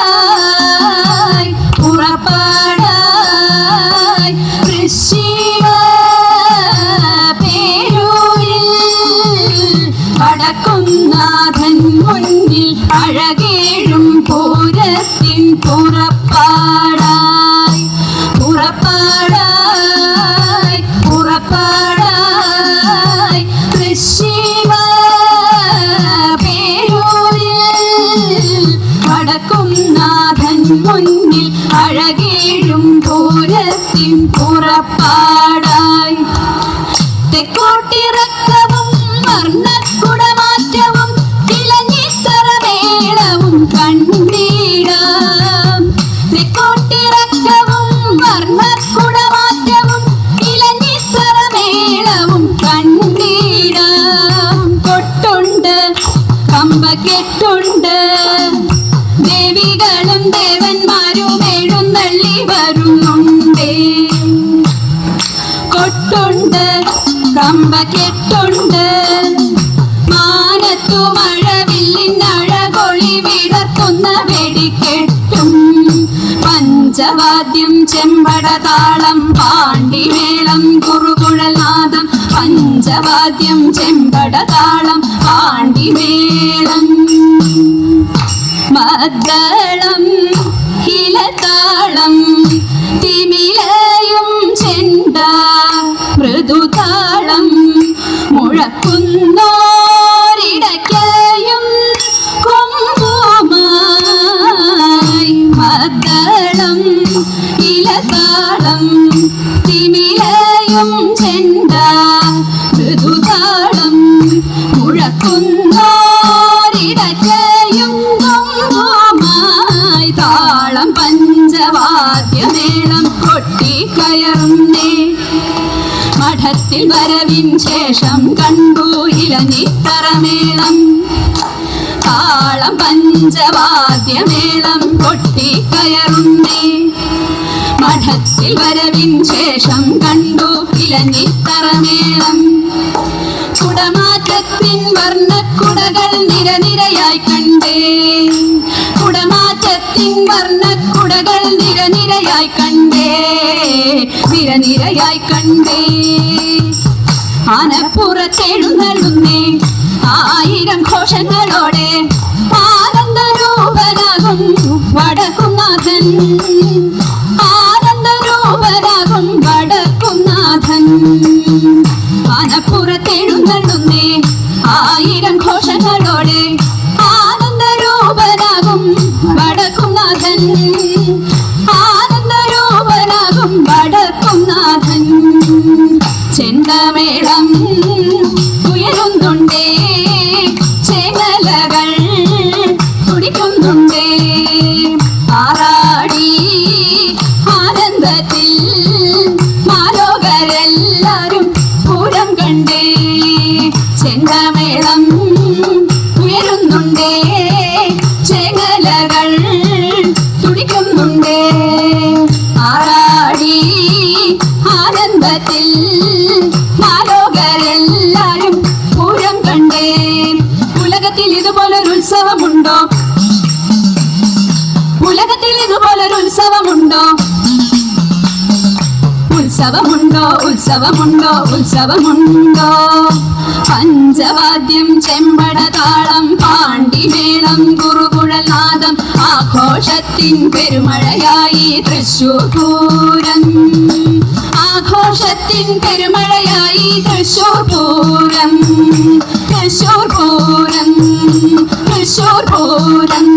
പുറപ്പാടായി പുറപ്പാടായി വൃശ്ചിക പേരൂരിൽ വടക്കുംനാഥൻ മുന്നിൽ അഴകേഴും പൂരത്തിൻ പുറപ്പാടായി പുറപ്പാടായി പുറപ്പാടായി വൃശ്ചിക പേരൂരിൽ വടക്കുംനാഥൻ മുന്നിൽ അഴകേഴും പൂരത്തിൻ പുറപ്പാടായി തെക്കോട്ടിറക്കവും വർണ്ണക്കുടമാറ്റവും ഇലഞ്ഞിത്തറമേളവും കണ്ടിടാം തെക്കോട്ടിറക്കവും വർണ്ണക്കുടമാറ്റവും ഇലഞ്ഞിത്തറമേളവും കണ്ടിടാം കൊട്ടുണ്ട് കമ്പക്കെട്ടുണ്ട് ദേവികളും ദേവന്മാരും എഴുന്നള്ളി വരുന്നുണ്ടേ കൊട്ടുണ്ട് കമ്പക്കെട്ടുണ്ട് മാനത്തു മഴവില്ലിനഴകൊളി വിടർത്തുന്ന വെടിക്കെട്ടും പഞ്ചവാദ്യം ചെമ്പടതാളം പാണ്ടിമേളം കുറുകുഴൽനാദം പഞ്ചവാദ്യം ചെമ്പടതാളം പാണ്ടിമേളം മദ്ദളം ഹിലതാളം തിമിലയും ചെണ്ട മൃദുതാളം മുഴക്കുന്നോരിടയ്ക്കയും കൊമ്പുമായി മദ്ദളം ഇലതാളം തിമിലയും ചെണ്ട മൃദുതാളം മുഴക്കുന്നോരിടയ്ക്കയും കൊമ്പുമായി താളം പഞ്ചവാദ്യമേളം കൊട്ടിക്കയറുന്നേ മഠത്തിൽ വരവിൻ ശേഷം കണ്ടു ഇലഞ്ഞിത്തറമേളം താളം പഞ്ചവാദ്യമേളം കൊട്ടിക്കയറുന്നേ മഠത്തിൽ വരവിൻ ശേഷം കണ്ടു ഇലഞ്ഞിത്തറമേളം കുടമാറ്റത്തിൻ വർണ്ണക്കുടകൾ നിരനിരയായി കണ്ടേ കുടമാറ്റത്തിൻ വർണ്ണക്കുടകൾ നിരനിരയായി കണ്ടേ നിരനിരയായി കണ്ടേ ആനപ്പുറത്തെഴുന്നള്ളുന്നേ ആയിരം ഘോഷങ്ങളോടെ ആനന്ദരൂപനാകും വടക്കുംനാഥൻ ആനന്ദരൂപനാകും വടക്കുംനാഥൻ ആനപ്പുറത്തെഴുന്നള്ളുന്നേ ആയിരം ഘോഷങ്ങളോടെ ആനന്ദരൂപനാകും വടക്കുംനാഥൻ ആനന്ദരൂപനാകും വടക്കുംനാഥൻ ചെണ്ടമേളം ഉയരുന്നുണ്ടേ ചെങ്ങലകൾ തുടിക്കുന്നുണ്ടേ ആറാടി ആനന്ദത്തിൽ മാലോകരെല്ലാരും പൂരം കണ്ടേ ചെണ്ടമേളം ഉയരുന്നുണ്ടേ ചെങ്ങലകൾ തുടിക്കുന്നുണ്ടേ ആറാടി ആനന്ദത്തിൽ മാലോകരെല്ലാരും പൂരം കണ്ടേ ഉലകത്തിൽ ഇതുപോലൊരു ഉത്സവമുണ്ടോ ഉലകത്തിൽ ഇതുപോലൊരു ഉത്സവമുണ്ടോ ഉത്സവമുണ്ടോ ഉത്സവമുണ്ടോ ഉത്സവമുണ്ടോ പഞ്ചവാദ്യം ചെമ്പടതാളം പാണ്ടിമേളം കുറുകുഴൽനാദം ആഘോഷത്തിൻ പെരുമഴയായി തൃശ്ശൂർ പൂരം ആഘോഷത്തിൻ പെരുമഴയായി തൃശ്ശൂർ പൂരം തൃശ്ശൂർ പൂരം തൃശ്ശൂർ പൂരം